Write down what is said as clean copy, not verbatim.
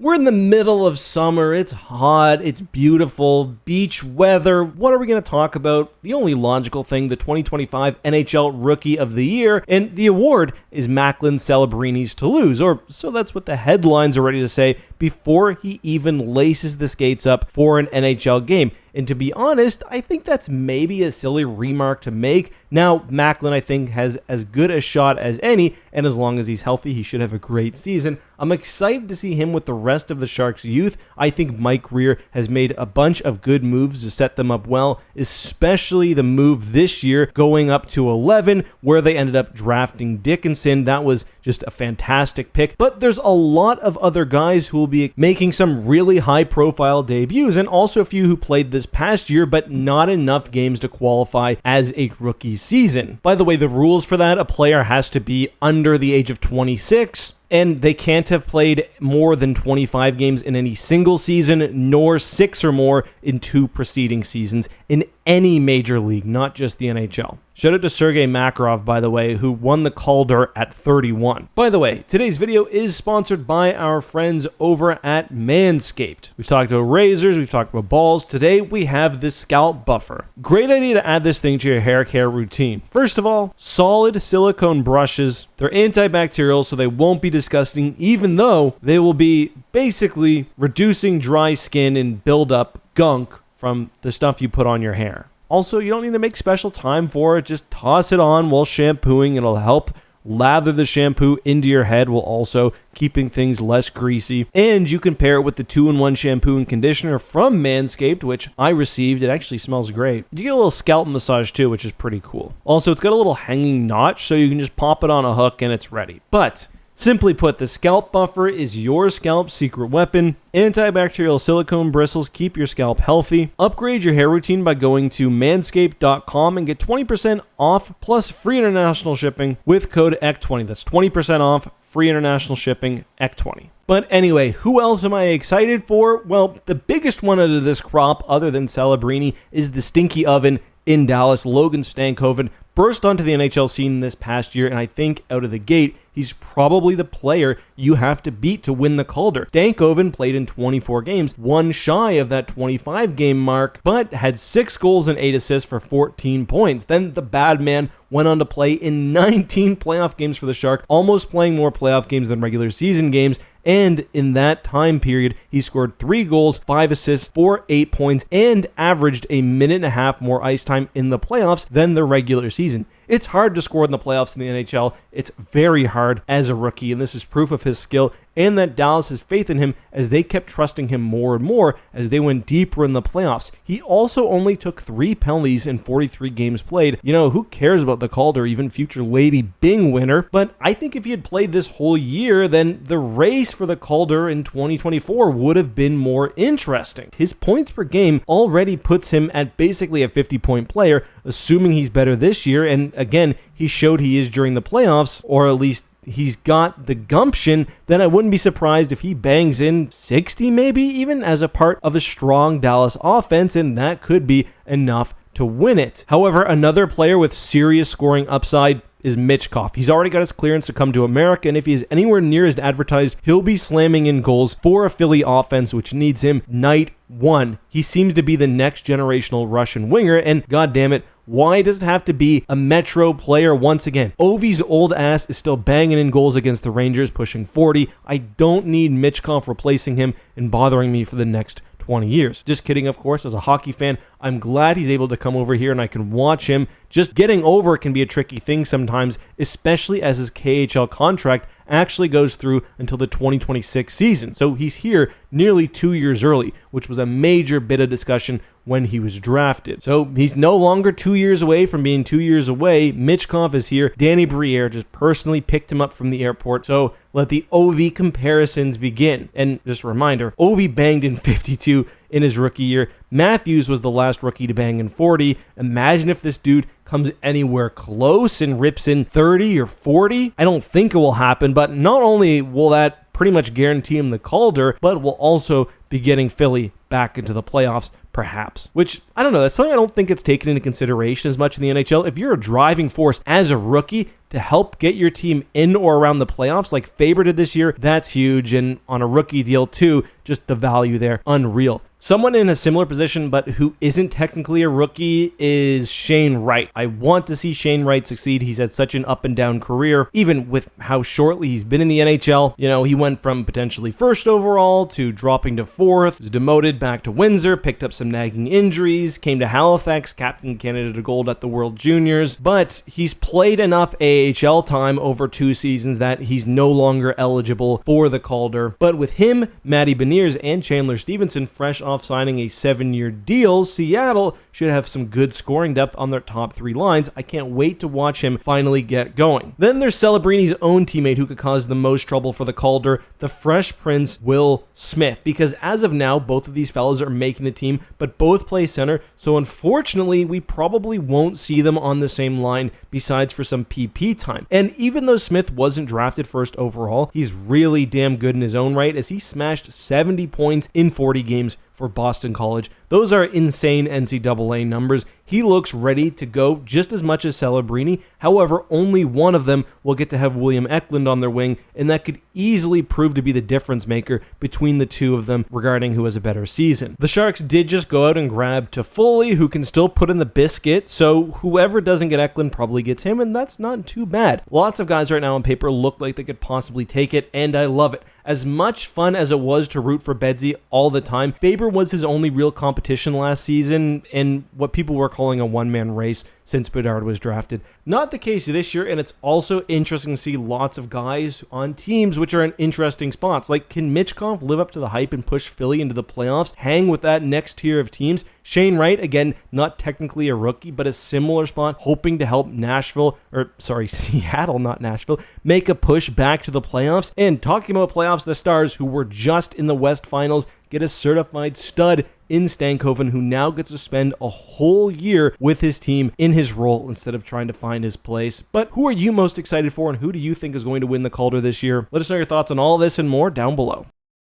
We're in the middle of summer, it's hot, it's beautiful, beach weather. What are we going to talk about? The only logical thing, the 2025 NHL Rookie of the Year, and the award is Macklin Celebrini's Toulouse, or so that's what the headlines are ready to say before he even laces the skates up for an NHL game. And to be honest, I think that's maybe a silly remark to make. Now, Macklin, I think, has as good a shot as any, and as long as he's healthy, he should have a great season. I'm excited to see him with the rest of the Sharks' youth. I think Mike Rear has made a bunch of good moves to set them up well, especially the move this year going up to 11, where they ended up drafting Dickinson. That was just a fantastic pick. But there's a lot of other guys who will be making some really high-profile debuts, and also a few who played this past year, but not enough games to qualify as a rookie season. By the way, the rules for that, a player has to be under the age of 26, and they can't have played more than 25 games in any single season, nor 6 or more in 2 preceding seasons in any major league, not just the NHL. Shout out to Sergei Makarov, by the way, who won the Calder at 31. By the way, today's video is sponsored by our friends over at Manscaped. We've talked about razors, we've talked about balls. Today, we have this scalp buffer. Great idea to add this thing to your hair care routine. First of all, solid silicone brushes. They're antibacterial, so they won't be disgusting, even though they will be basically reducing dry skin and build up gunk from the stuff you put on your hair. Also, you don't need to make special time for it. Just toss it on while shampooing. It'll help lather the shampoo into your head while also keeping things less greasy. And you can pair it with the 2-in-1 shampoo and conditioner from Manscaped, which I received. It actually smells great. You get a little scalp massage too, which is pretty cool. Also, it's got a little hanging notch, so you can just pop it on a hook and it's ready. But simply put, the scalp buffer is your scalp's secret weapon. Antibacterial silicone bristles keep your scalp healthy. Upgrade your hair routine by going to manscaped.com and get 20% off plus free international shipping with code ECK20. That's 20% off, free international shipping, ECK20. But anyway, who else am I excited for? Well, the biggest one out of this crop, other than Celebrini, is the stinky oven in Dallas. Logan Stankoven burst onto the NHL scene this past year, and I think out of the gate, he's probably the player you have to beat to win the Calder. Stankoven played in 24 games, one shy of that 25-game mark, but had 6 goals and 8 assists for 14 points. Then the bad man went on to play in 19 playoff games for the Sharks, almost playing more playoff games than regular season games. And in that time period, he scored 3 goals, 5 assists for 8 points, and averaged a minute and a half more ice time in the playoffs than the regular season. It's hard to score in the playoffs in the NHL. It's very hard as a rookie, and this is proof of his skill and that Dallas has faith in him as they kept trusting him more and more as they went deeper in the playoffs. He also only took 3 penalties in 43 games played. You know, who cares about the Calder, even future Lady Bing winner? But I think if he had played this whole year, then the race for the Calder in 2024 would have been more interesting. His points per game already puts him at basically a 50-point player, assuming he's better this year, and again, he showed he is during the playoffs, or at least he's got the gumption. Then I wouldn't be surprised if he bangs in 60 maybe even as a part of a strong Dallas offense, and that could be enough to win it. However, another player with serious scoring upside is Michkov. He's already got his clearance to come to America, and if he is anywhere near as advertised, he'll be slamming in goals for a Philly offense, which needs him night one. He seems to be the next generational Russian winger, and goddammit, why does it have to be a Metro player once again? Ovi's old ass is still banging in goals against the Rangers, pushing 40. I don't need Michkov replacing him and bothering me for the next 20 years. Just kidding, of course. As a hockey fan, I'm glad he's able to come over here and I can watch him. Just getting over can be a tricky thing sometimes, especially as his KHL contract actually goes through until the 2026 season. So he's here nearly 2 years early, which was a major bit of discussion when he was drafted. So he's no longer 2 years away from being 2 years away. Michkov is here. Danny Briere just personally picked him up from the airport. So let the Ovi comparisons begin. And just a reminder, Ovi banged in 52 in his rookie year. Matthews was the last rookie to bang in 40. Imagine if this dude comes anywhere close and rips in 30 or 40. I don't think it will happen, but not only will that pretty much guarantee him the Calder, but will also be getting Philly back into the playoffs, perhaps. Which, I don't know, that's something I don't think it's taken into consideration as much in the NHL. If you're a driving force as a rookie, to help get your team in or around the playoffs like Faber did this year, that's huge. And on a rookie deal too, just the value there, unreal. Someone in a similar position, but who isn't technically a rookie, is Shane Wright. I want to see Shane Wright succeed. He's had such an up and down career, even with how shortly he's been in the NHL. You know, he went from potentially first overall to dropping to fourth, was demoted back to Windsor, picked up some nagging injuries, came to Halifax, captained Canada to gold at the World Juniors, but he's played enough AHL time over 2 seasons that he's no longer eligible for the Calder. But with him, Matty Beniers, and Chandler Stevenson fresh off signing a 7-year deal, Seattle should have some good scoring depth on their top 3 lines. I can't wait to watch him finally get going. Then there's Celebrini's own teammate who could cause the most trouble for the Calder, the Fresh Prince Will Smith, because as of now, both of these fellas are making the team, but both play center, so unfortunately, we probably won't see them on the same line besides for some PP time. And even though Smith wasn't drafted first overall, he's really damn good in his own right, as he smashed 70 points in 40 games for Boston College. Those are insane NCAA numbers. He looks ready to go just as much as Celebrini. However, only one of them will get to have William Eklund on their wing, and that could easily prove to be the difference maker between the two of them regarding who has a better season. The Sharks did just go out and grab Toffoli, who can still put in the biscuit, so whoever doesn't get Eklund probably gets him, and that's not too bad. Lots of guys right now on paper look like they could possibly take it, and I love it. As much fun as it was to root for Bedsy all the time, Faber was his only real competition last season in what people were calling a one-man race since Bedard was drafted. Not the case this year, and it's also interesting to see lots of guys on teams which are in interesting spots. Like, can Michkov live up to the hype and push Philly into the playoffs, hang with that next tier of teams? Shane Wright, again, not technically a rookie, but a similar spot, hoping to help Seattle, not Nashville, make a push back to the playoffs. And talking about playoffs, the Stars, who were just in the West Finals, get a certified stud in Stankoven, who now gets to spend a whole year with his team in his role instead of trying to find his place. But who are you most excited for, and who do you think is going to win the Calder this year? Let us know your thoughts on all this and more down below.